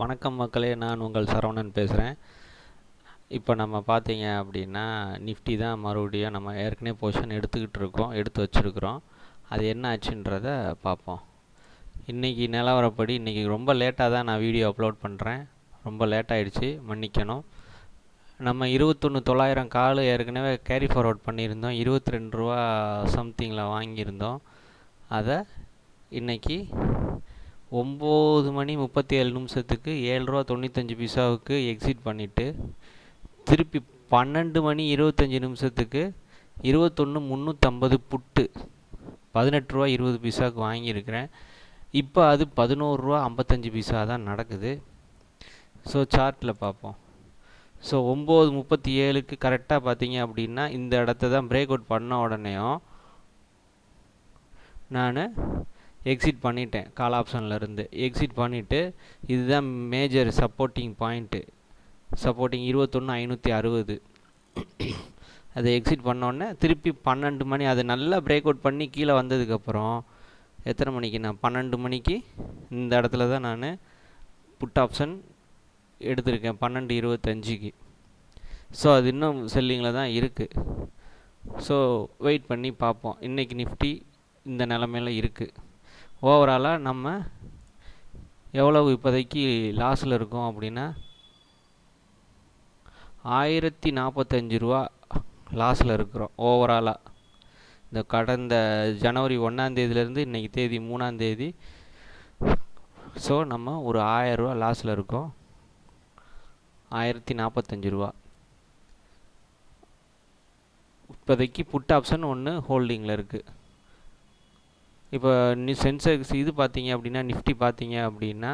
வணக்கம் மக்களே, நான் உங்கள் சரவணன் பேசுகிறேன். இப்போ நம்ம பார்த்தீங்க அப்படின்னா நிஃப்டி தான் மறுபடியும் நம்ம ஏற்கனவே பொசிஷன் எடுத்து வச்சுருக்கிறோம். அது என்ன ஆச்சுன்றதை பார்ப்போம். இன்றைக்கி நிலவரப்படி இன்றைக்கி ரொம்ப லேட்டாக தான் நான் வீடியோ அப்லோட் பண்ணுறேன். ரொம்ப லேட் ஆகிடுச்சு, மன்னிக்கணும். நம்ம 21,900 கால் ஏற்கனவே கேரி ஃபார்வர்ட் பண்ணியிருந்தோம். 22 ரூபா சம்திங்கில் வாங்கியிருந்தோம். அதை இன்றைக்கி 9:37 7.95 எக்ஸிட் பண்ணிவிட்டு திருப்பி 12:25 21,350 புட்டு 18 ரூபா 20 வாங்கியிருக்கிறேன். இப்போ அது 11 ரூபா 55 தான் நடக்குது. ஸோ சார்ட்டில் பார்ப்போம். ஸோ 9:37 கரெக்டாக பார்த்தீங்க அப்படின்னா இந்த இடத்த தான் பிரேக் அவுட் பண்ண உடனேயும் நான் எக்ஸிட் பண்ணிட்டேன். கால் ஆப்ஷன்லேருந்து எக்ஸிட் பண்ணிவிட்டு இதுதான் மேஜர் சப்போர்ட்டிங் பாயிண்ட்டு, சப்போர்ட்டிங் 21,560. அதை எக்ஸிட் பண்ணோடனே திருப்பி 12 மணி அது நல்லா பிரேக் அவுட் பண்ணி கீழே வந்ததுக்கப்புறம் எத்தனை மணிக்கு, நான் 12 மணிக்கு இந்த இடத்துல தான் நான் புட் ஆப்ஷன் எடுத்திருக்கேன் 12:25. ஸோ அது இன்னும் செல்லிங்கில் தான் இருக்குது. ஸோ வெயிட் பண்ணி பார்ப்போம். இன்றைக்கி நிஃப்டி இந்த நிலமையில் இருக்குது. ஓவராலாக நம்ம எவ்வளவு இப்போதைக்கு லாஸில் இருக்கோம் அப்படின்னா 1045 ரூபா லாஸில் இருக்கிறோம் ஓவராலாக. இந்த கடந்த ஜனவரி 1 இன்றைக்கி தேதி 3. ஸோ நம்ம ஒரு 1000 ரூபா லாஸில் இருக்கோம். 1045 ரூபா இப்போதைக்கு புட் ஆப்ஷன் ஒன்று ஹோல்டிங்கில் இருக்குது. இப்போ சென்செக்ஸ் இது பார்த்தீங்க அப்படின்னா நிஃப்டி பார்த்தீங்க அப்படின்னா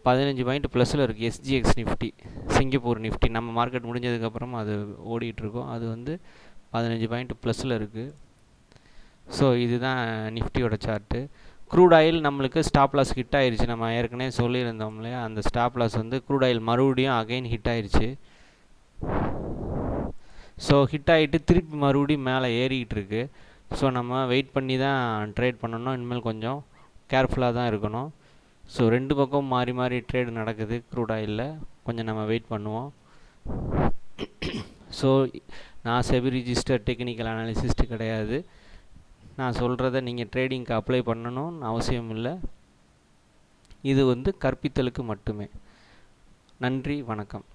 15 பாயிண்ட் ப்ளஸில் இருக்குது. எஸ்ஜிஎக்ஸ் நிஃப்டி, சிங்கப்பூர் நிஃப்டி நம்ம மார்க்கெட் முடிஞ்சதுக்கப்புறம் அது ஓடிட்டுருக்கோம். அது 15 பாயிண்ட் ப்ளஸில் இருக்குது. ஸோ இதுதான் நிஃப்டியோட சார்ட்டு. க்ரூட் ஆயில் நம்மளுக்கு ஸ்டாப் லாஸ் ஹிட் ஆயிடுச்சு. நம்ம ஏற்கனவே சொல்லியிருந்தோம் இல்லையா, அந்த ஸ்டாப் லாஸ் க்ரூட் ஆயில் மறுபடியும் அகைன் ஹிட் ஆயிடுச்சு. ஸோ ஹிட் ஆகிட்டு திருப்பி மறுபடியும் மேலே ஏறிக்கிட்டு இருக்கு. ஸோ நம்ம வெயிட் பண்ணி தான் ட்ரேட் பண்ணணும். இனிமேல் கொஞ்சம் கேர்ஃபுல்லாக தான் இருக்கணும். ஸோ 2 பக்கம் மாறி மாறி ட்ரேடு நடக்குது க்ரூட் ஆயிலில். கொஞ்சம் நம்ம வெயிட் பண்ணுவோம். ஸோ நான் செபி ரிஜிஸ்டர் டெக்னிக்கல் அனாலிசிஸ்ட்டு கிடையாது. நான் சொல்கிறத நீங்கள் ட்ரேடிங்க்கு அப்ளை பண்ணணும்னு அவசியம் இல்லை. இது கற்பித்தலுக்கு மட்டுமே. நன்றி, வணக்கம்.